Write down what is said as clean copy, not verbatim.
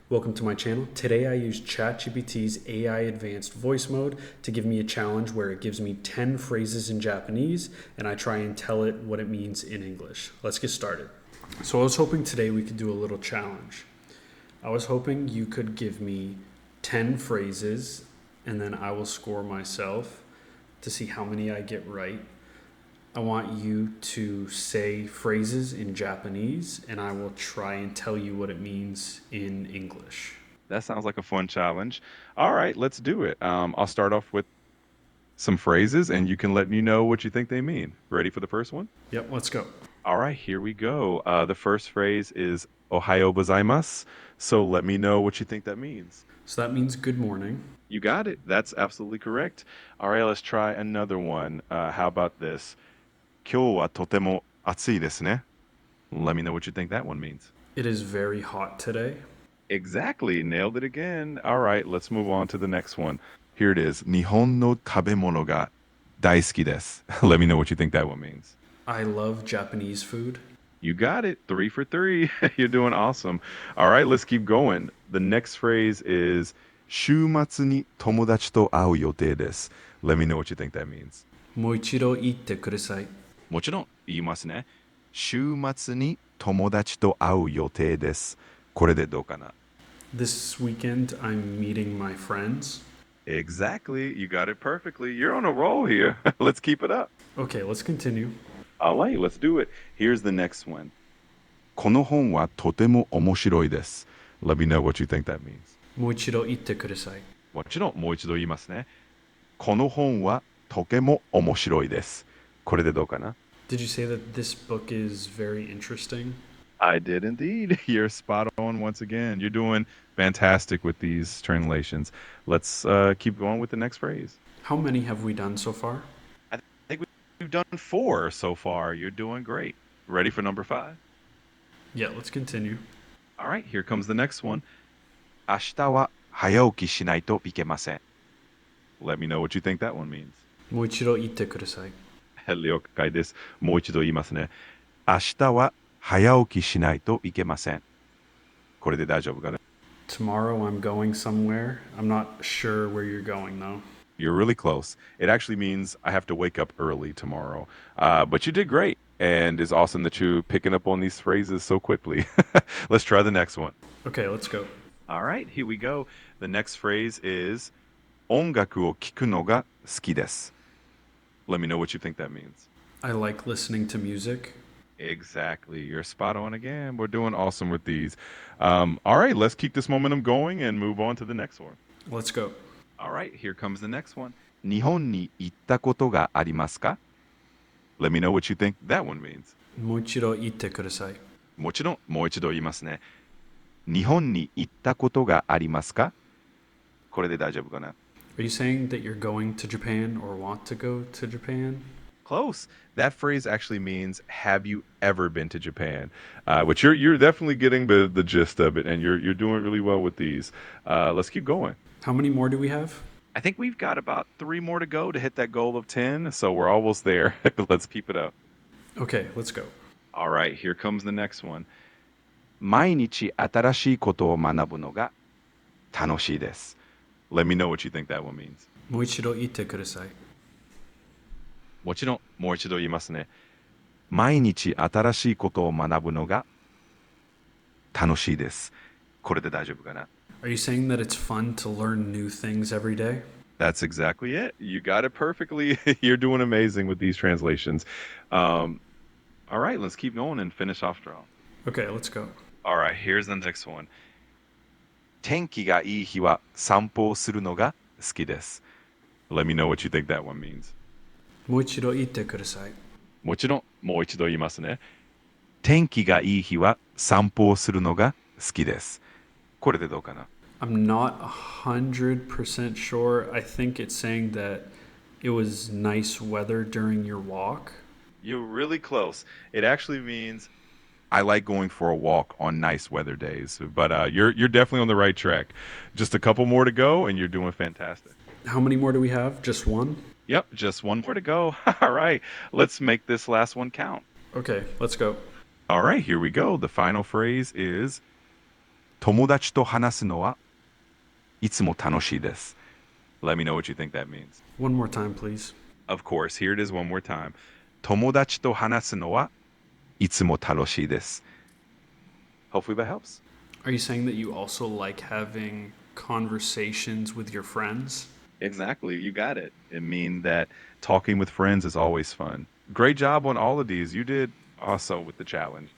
Welcome to my channel. Today I use ChatGPT's AI advanced voice mode to give me a challenge where it gives me 10 phrases in Japanese and I try and tell it what it means in English. Let's get started. So I was hoping today we could do a little challenge. I was hoping you could give me 10 phrases and then I will score myself to see how many I get right. I want you to say phrases in Japanese and I will try and tell you what it means in English. That sounds like a fun challenge. All right, let's do it. I'll start off with some phrases and you can let me know what you think they mean. Ready for the first one? Yep, let's go. All right, here we go. The first phrase is Ohayo gozaimasu. So let me know what you think that means. So that means good morning. You got it. That's absolutely correct. All right, let's try another one. How about this? 今日はとても暑いですね. Let me know what you think that one means. It is very hot today. Exactly. Nailed it again. All right, let's move on to the next one. Here it is. 日本の食べ物が大好きです. Let me know what you think that one means. I love Japanese food. You got it. 3 for 3. You're doing awesome. All right, let's keep going. The next phrase is 週末に友達と会う予定です. Let me know what you think that means. もう一度言ってください。もちろん言いますね。週末に友達と会う予定です。これでどうかな? This weekend I'm meeting my friends. Exactly. You got it perfectly. You're on a roll here. Let's keep it up. Okay, let's continue. All right, let's do it. Here's the next one. この本はとても面白いです. Let me know what you think that means. もう一度言ってください。もちろんもう一度言いますね。この本はとても面白いです。これでどうかな? Did you say that this book is very interesting? I did indeed. You're spot on once again. You're doing fantastic with these translations. Let's keep going with the next phrase. How many have we done so far? I think we've done 4 so far. You're doing great. Ready for number 5? Yeah, let's continue. All right, here comes the next one. 明日は早起きしないといけません. Let me know what you think that one means. もう一度言ってください。了解です。もう一度言いますね。明日は早起きしないといけません。これで大丈夫かな? Tomorrow I'm going somewhere. I'm not sure where you're going though. You're really close. It actually means I have to wake up early tomorrow. But you did great. And it's awesome that you're picking up on these phrases so quickly. Let's try the next one. Okay, let's go. All right, here we go. The next phrase is 音楽を聴くのが好きです. Let me know what you think that means. I like listening to music. Exactly. You're spot on again. We're doing awesome with these. All right, let's keep this momentum going and move on to the next one. Let's go. All right, here comes the next one. 日本に行ったことがありますか? Let me know what you think that one means. もう一度言ってください。もちろん、もう一度言いますね。日本に行ったことがありますか? これで大丈夫かな? Are you saying that you're going to Japan or want to go to Japan? Close. That phrase actually means "Have you ever been to Japan?" Which you're definitely getting the gist of it, and you're doing really well with these. Let's keep going. How many more do we have? I think we've got about 3 more to go to hit that goal of 10, so we're almost there. Let's keep it up. Okay, let's go. All right, here comes the next one. 毎日新しいことを学ぶのが楽しいです. Let me know what you think that one means. もう一度言ってください。もちろん、もう一度言いますね。毎日新しいことを学ぶのが楽しいです。これで大丈夫かな? Are you saying that it's fun to learn new things every day? That's exactly it. You got it perfectly. You're doing amazing with these translations. All right, let's keep going and finish off strong. Okay, let's go. All right, here's the next one. 天気がいい日は散歩をするのが好きです. Let me know what you think that one means. もう一度言ってください。もちろん、もう一度言いますね。天気がいい日は散歩をするのが好きです。これでどうかな? I'm not 100% sure. I think it's saying that it was nice weather during your walk. You're really close. It actually means I like going for a walk on nice weather days. But you're definitely on the right track. Just a couple more to go, and you're doing fantastic. How many more do we have? Just one? Yep, just one more to go. All right, let's make this last one count. Okay, let's go. All right, here we go. The final phrase is 友達と話すのはいつも楽しいです. Let me know what you think that means. One more time, please. Of course, here it is one more time. 友達と話すのはいつも楽しいです. Hopefully that helps. Are you saying that you also like having conversations with your friends? Exactly, you got it. It means that talking with friends is always fun. Great job on all of these. You did also with the challenge.